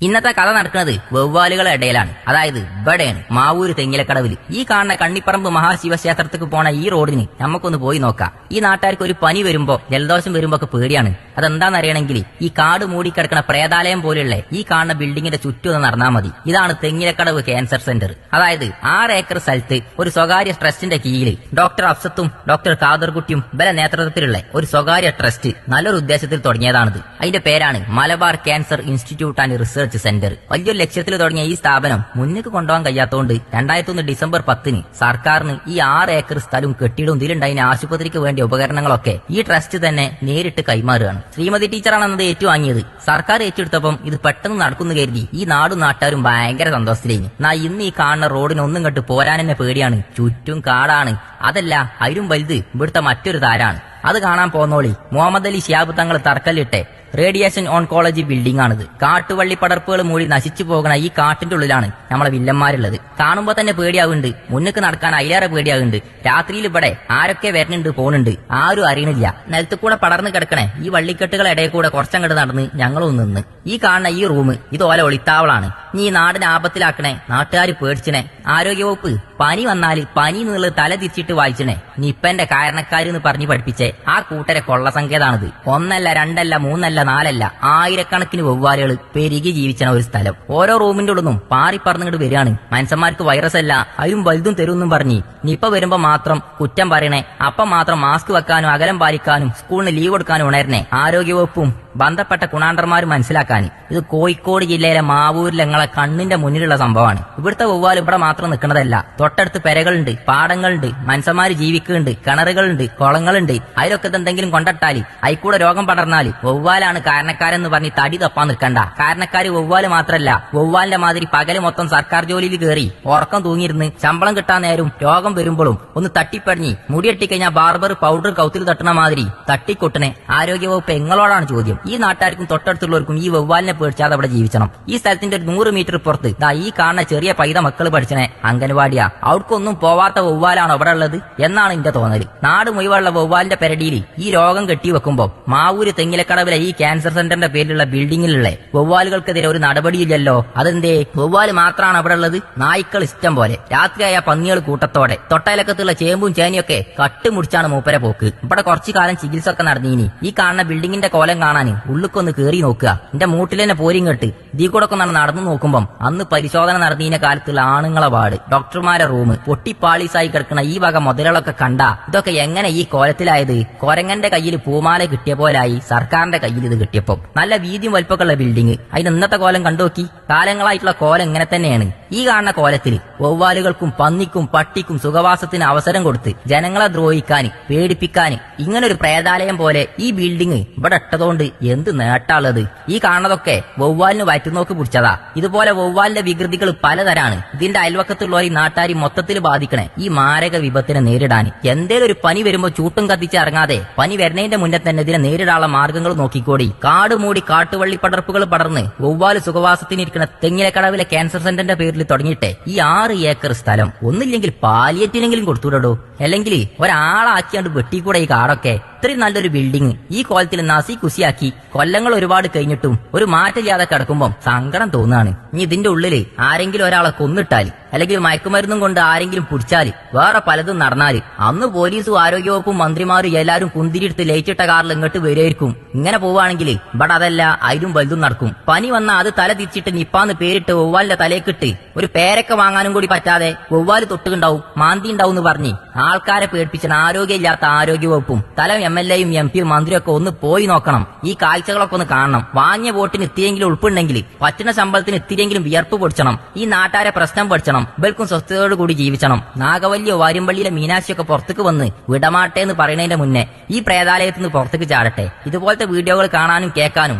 ഇന്നത്തെ കഥ നടക്കുന്നത് വവ്വാലുകളുടെ ഇടയിലാണ്. അതായത് ഇവിടെയാണ് മാവൂര് തെങ്ങിലക്കടവിൽ. ഈ കാണുന്ന കണ്ണിപ്പറമ്പ് മഹാശിവക്ഷേത്രത്തിക്ക് പോണ ഈ റോഡിന് നമുക്കൊന്ന് പോയി നോക്കാം. ഈ നാട്ടുകാർക്ക് ഒരു പനി വരുമ്പോ ജലദോഷം വരുമ്പോ ഒക്കെ പേടിയാണ്. അതെന്താണെന്നറിയണമെങ്കിൽ ഈ കാട് മൂടിക്കിടക്കുന്ന പ്രേതാലയം പോലെയുള്ള ഈ കാണുന്ന ബിൽഡിങ്ങിന്റെ ചുറ്റും ഒന്ന് നടന്നാൽ മതി. ഇതാണ് തെങ്ങിലക്കടവ് ക്യാൻസർ സെന്റർ. അതായത് 6 ഏക്കർ സ്ഥലത്ത് ഒരു സ്വകാര്യ ട്രസ്റ്റിന്റെ കീഴിൽ ഡോക്ടർ അഫ്സത്തും ഡോക്ടർ ഖാദർകുട്ടിയും ബല നേതൃത്വത്തിലുള്ള ഒരു സ്വകാര്യ ട്രസ്റ്റ് നല്ലൊരു ഉദ്ദേശത്തിൽ തുടങ്ങിയതാണിത്. അതിന്റെ പേരാണ് Malabar cancer institute and research centre. വലിയൊരു ലക്ഷ്യത്തിൽ തുടങ്ങിയ ഈ സ്ഥാപനം മുന്നിക്ക് കൊണ്ടുപോകാൻ കഴിയാത്തതുകൊണ്ട് 2001 ഡിസംബർ 10 സർക്കാരിന് ഈ 6 ഏക്കർ സ്ഥലവും കെട്ടിടവും ഇതിലുണ്ടായിരുന്ന ആശുപത്രിക്ക് വേണ്ടിയ ഉപകരണങ്ങളൊക്കെ ഈ ട്രസ്റ്റ് തന്നെ നേരിട്ട് കൈമാറുകയാണ്. ശ്രീമതി ടീച്ചറാണ് അന്നത് ഏറ്റുവാങ്ങിയത്. സർക്കാർ ഏറ്റെടുത്തപ്പം ഇത് പെട്ടെന്ന് നടക്കുന്നു കരുതി ഈ നാടും നാട്ടുകാരും ഭയങ്കര സന്തോഷത്തിലേനി. ഇന്ന് ഈ കാണുന്ന റോഡിന് ഒന്നും കണ്ട് പോരാൻ തന്നെ പേടിയാണ്. ചുറ്റും കാടാണ്. അതല്ല, അതിലും വലുത് ഇവിടുത്തെ മറ്റൊരു താരാണ്. അത് കാണാൻ പോന്നോളി. Muhammad Ali Shihab Thangal തറക്കല്ലിട്ടെ radiation oncology building ആണിത്. കാട്ടുവള്ളി പടർപ്പുകൾ മൂടി നശിച്ചു പോകുന്ന ഈ കാട്ടിന്റെ ഉള്ളിലാണ് നമ്മളെ വില്ലന്മാരുള്ളത്. കാണുമ്പോ തന്നെ പേടിയാവുന്നുണ്ട്. മുന്നിക്ക് നടക്കാൻ അതിലേറെ പേടിയാവുന്നുണ്ട്. രാത്രിയിൽ ഇവിടെ ആരൊക്കെ വരുന്നുണ്ട് പോകുന്നുണ്ട് ആരും അറിയണില്ല. നിലത്ത് കൂടെ പടർന്നു കിടക്കണേ ഈ വള്ളിക്കെട്ടുകളെ ഇടയിൽ കൂടെ കുറച്ചങ്ങോട്ട് നടന്ന് ഞങ്ങളും നിന്ന്. ഈ കാണുന്ന ഈ റൂം ഇതുപോലെ ഒളിത്താവളാണ്. ഈ നാടിനെ ആപത്തിലാക്കണേ നാട്ടുകാർ പേടിച്ചണേ. ആരോഗ്യവകുപ്പ് പനി വന്നാല് പനി എന്നുള്ളത് തല തിരിച്ചിട്ട് വായിച്ചണേ. നിപ്പന്റെ കാരണക്കാരെന്ന് പറഞ്ഞു പഠിപ്പിച്ചേ ആ കൂട്ടരെ കൊള്ള സങ്കേതാണിത്. 1 അല്ല 2 അല്ല 3 അല്ല 4 അല്ല ആയിരക്കണക്കിന് വവ്വാലുകൾ പെരുകി ജീവിച്ചണ ഒരു സ്ഥലം. ഓരോ റൂമിന്റെ ഉള്ളൊന്നും പാറി പറന്നിങ്ങോട്ട് വരികയാണ്. മനുഷ്യന്മാർക്ക് വൈറസ് അല്ല അതിലും വലുതും തരുമെന്നും പറഞ്ഞ് നിപ്പ വരുമ്പോ മാത്രം കുറ്റം പറയണേ. അപ്പം മാത്രം മാസ്ക് വെക്കാനും അകലം പാലിക്കാനും സ്കൂളിന് ലീവ് കൊടുക്കാനും ഉണരണേ ആരോഗ്യവകുപ്പും ബന്ധപ്പെട്ട കുണാണ്ടർമാരും മനസ്സിലാക്കാൻ. ഇത് കോഴിക്കോട് ജില്ലയിലെ മാവൂരിലെ ഞങ്ങളെ കണ്ണിന്റെ മുന്നിലുള്ള സംഭവമാണ്. ഇവിടുത്തെ വവ്വാൽ ഇവിടെ മാത്രം നിൽക്കുന്നതല്ല. തൊട്ടടുത്ത് പെരകളുണ്ട്, പാടങ്ങളുണ്ട്, മനുഷ്യന്മാര് ജീവിക്കുന്നുണ്ട്, കിണറുകളുണ്ട്, കുളങ്ങളുണ്ട്. അതിലൊക്കെ എന്തെങ്കിലും കൊണ്ടിട്ടാല് അതിക്കൂടെ രോഗം പടർന്നാല് വവ്വാലാണ് കാരണക്കാരെന്ന് പറഞ്ഞ് തടി തപ്പാൻ നിൽക്കണ്ട. കാരണക്കാര് വവ്വാല് മാത്രല്ല, വവ്വാലിന്റെ മാതിരി പകല് മൊത്തം സർക്കാർ ജോലിയിൽ കയറി ഉറക്കം തൂങ്ങിയിരുന്ന് ശമ്പളം കിട്ടാൻ നേരം രോഗം വരുമ്പോഴും ഒന്ന് തട്ടിപ്പടിഞ്ഞ് മുടിയെട്ടിക്കഴിഞ്ഞാൽ ബാർബർ പൗഡർ കൗത്തിൽ തട്ടണ മാതിരി തട്ടിക്കൊട്ടണേ ആരോഗ്യവകുപ്പ് എങ്ങളോടാണ് ചോദ്യം. ഈ നാട്ടുകാർക്കും തൊട്ടടുത്തുള്ളവർക്കും ഈ വവ്വാലിനെ പേടിച്ചാതെ അവിടെ ജീവിക്കണം. ഈ സ്ഥലത്തിന്റെ ഒരു 100 മീറ്റർ പുറത്ത് ഈ കാണുന്ന ചെറിയ പൈത മക്കള് പഠിച്ചനെ അംഗൻവാടിയാ. അവർക്കൊന്നും പോവാത്ത വവ്വാലാണോ അവിടെ ഉള്ളത് എന്നാണ് എന്റെ തോന്നല്. നാട് മുഴുവനുള്ള വവ്വാലിന്റെ പെരടിയിൽ ഈ രോഗം കെട്ടിവെക്കുമ്പോ മാവൂര് തെങ്ങിലക്കടവിലെ ഈ ക്യാൻസർ സെന്ററിന്റെ പേരിലുള്ള ബിൽഡിങ്ങിലുള്ള വവ്വാലുകൾക്കെതിരെ ഒരു നടപടിയില്ലല്ലോ. അതെന്തേ? വവ്വാല് മാത്രമാണ് അവിടെ ഉള്ളത്? നായ്ക്കൾ ഇഷ്ടം പോലെ. രാത്രിയായ പന്നികൾ കൂട്ടത്തോടെ. തൊട്ടയിലക്കത്തുള്ള ചേമ്പും ചേനിയൊക്കെ കട്ടുമുടിച്ചാണ് മൂപ്പരെ പോക്ക്. ഇവിടെ കുറച്ചു കാലം ചികിത്സ ഒക്കെ നടന്നീനി. ഈ കാണുന്ന ബിൽഡിങ്ങിന്റെ കോലം കാണാൻ ഉള്ളിക്കൊന്ന് കേറി നോക്കുക. എന്റെ മൂട്ടിലെന്നെ പോരിങ്ങട്ട് ദീ കൂടെ ഒക്കെ നടന്നു നോക്കുമ്പം അന്ന് പരിശോധന നടന്നീന കാലത്തുള്ള ആണുങ്ങളെ വാർഡ്, ഡോക്ടർമാരെ റൂം, പൊട്ടിപ്പാളീസായി കിടക്കുന്ന ഈ വക മുതലുകളൊക്കെ കണ്ട ഇതൊക്കെ എങ്ങനെ ഈ കോലത്തിലായത്? കൊരങ്ങന്റെ കയ്യിൽ പൂമാല കിട്ടിയ പോലായി സർക്കാരിന്റെ കയ്യിൽ ഇത് കിട്ടിയപ്പോ. നല്ല വീതിയും വലിപ്പൊക്കെയുള്ള ബിൽഡിംഗ്. അതിന് ഇന്നത്തെ കോലം കണ്ടുനോക്കി. കാലങ്ങളായിട്ടുള്ള കോലം ഇങ്ങനെ തന്നെയാണ്. ഈ കാണുന്ന കോലത്തിൽ വവ്വാലുകൾക്കും പന്നിക്കും പട്ടിക്കും സുഖവാസത്തിന് അവസരം കൊടുത്ത് ജനങ്ങളെ ദ്രോഹിക്കാൻ പേടിപ്പിക്കാൻ ഇങ്ങനൊരു പ്രേതാലയം പോലെ ഈ ബിൽഡിംഗ് ഇവിടെ ഇട്ടതുകൊണ്ട് എന്ത് നേട്ടാളത്? ഈ കാണുന്നതൊക്കെ വവ്വാലിന് വയറ്റുനോക്ക് പിടിച്ചതാ. ഇതുപോലെ വവ്വാലിന്റെ വികൃതികൾ പലതരാണ്. ഇതിന്റെ അയൽവക്കത്തുള്ള ഈ നാട്ടാരി മൊത്തത്തിൽ ബാധിക്കണേ ഈ മാരക വിപത്തിനെ നേരിടാൻ. എന്തേലും ഒരു പനി വരുമ്പോ ചൂട്ടും കത്തിച്ച് ഇറങ്ങാതെ പനി വരുന്നതിന്റെ മുന്നേ തന്നെ ഇതിനെ നേരിടാനുള്ള മാർഗങ്ങൾ നോക്കിക്കോടി. കാട് മൂടി കാട്ടുവള്ളി പടർപ്പുകൾ പടർന്ന് വവ്വാല് സുഖവാസത്തിനിരിക്കുന്ന തെങ്ങിലക്കടവിലെ ക്യാൻസർ സെന്ററിന്റെ പേരിൽ തുടങ്ങിയിട്ടെ ഈ 6 ഏക്കർ സ്ഥലം ഒന്നില്ലെങ്കിൽ പാലിയേറ്റിനെങ്കിലും കൊടുത്തുവിടോ. അല്ലെങ്കിൽ ഒരാളാക്കിയാണ്ട് വെട്ടിക്കൂടെ ഈ കാടൊക്കെ. ഇത്രയും നല്ലൊരു ബിൽഡിംഗ് ഈ കോലത്തിൽ നസി കുസിയാക്കി കൊല്ലങ്ങൾ ഒരുപാട് കഴിഞ്ഞിട്ടും ഒരു മാറ്റമില്ലാതെ കിടക്കുമ്പം സങ്കടം തോന്നുകയാണ്. ഇനി ഇതിന്റെ ഉള്ളില് ആരെങ്കിലും ഒരാളെ കൊന്നിട്ടാല് അല്ലെങ്കിൽ മയക്കുമരുന്നും കൊണ്ട് ആരെങ്കിലും പിടിച്ചാല് വേറെ പലതും നടന്നാല് അന്ന് പോലീസും ആരോഗ്യവകുപ്പും മന്ത്രിമാരും എല്ലാരും കുന്തിരിടുത്ത് ലയിച്ചിട്ട കാറിൽ ഇങ്ങോട്ട് വരുമായിരിക്കും. ഇങ്ങനെ പോവുകയാണെങ്കിൽ ഇവിടെ അതല്ല അതിലും വലുതും നടക്കും. പനി വന്നാൽ അത് തല തിരിച്ചിട്ട് നിപ്പാന്ന് പേരിട്ട് വവ്വാലിന്റെ തലേക്കിട്ട് ഒരു പേരൊക്കെ വാങ്ങാനും കൂടി പറ്റാതെ വവ്വാല് തൊട്ടുണ്ടാവും മാന്തി ഉണ്ടാവും എന്ന് പറഞ്ഞ് ആൾക്കാരെ പേടിപ്പിച്ചാൽ ആരോഗ്യമില്ലാത്ത ആരോഗ്യവകുപ്പും തല MLA-യും MP-യും മന്ത്രിയൊക്കെ ഒന്ന് പോയി നോക്കണം. ഈ കാഴ്ചകളൊക്കെ ഒന്ന് കാണണം. വാങ്ങിയ വോട്ടിന് ഇത്തിരിയെങ്കിലും ഉൾപ്പുണ്ടെങ്കിൽ പറ്റുന്ന ശമ്പളത്തിന് ഇത്തിരിയെങ്കിലും വിയർപ്പ് പൊടിച്ചണം. ഈ നാട്ടാരെ പ്രശ്നം പഠിച്ചണം. ഇവൽക്കും സ്വസ്ഥതയോട് കൂടി ജീവിച്ചണം. നാഗവല്ലിയോ വാര്യമ്പള്ളിയിലെ മീനാക്ഷിയൊക്കെ പുറത്തേക്ക് വന്ന് വിടമാട്ടെ എന്ന് പറയുന്നതിന്റെ മുന്നേ ഈ പ്രേതാലയത്തിൽ നിന്ന് പുറത്തേക്ക് ചാടട്ടെ. ഇതുപോലത്തെ വീഡിയോകൾ കാണാനും കേൾക്കാനും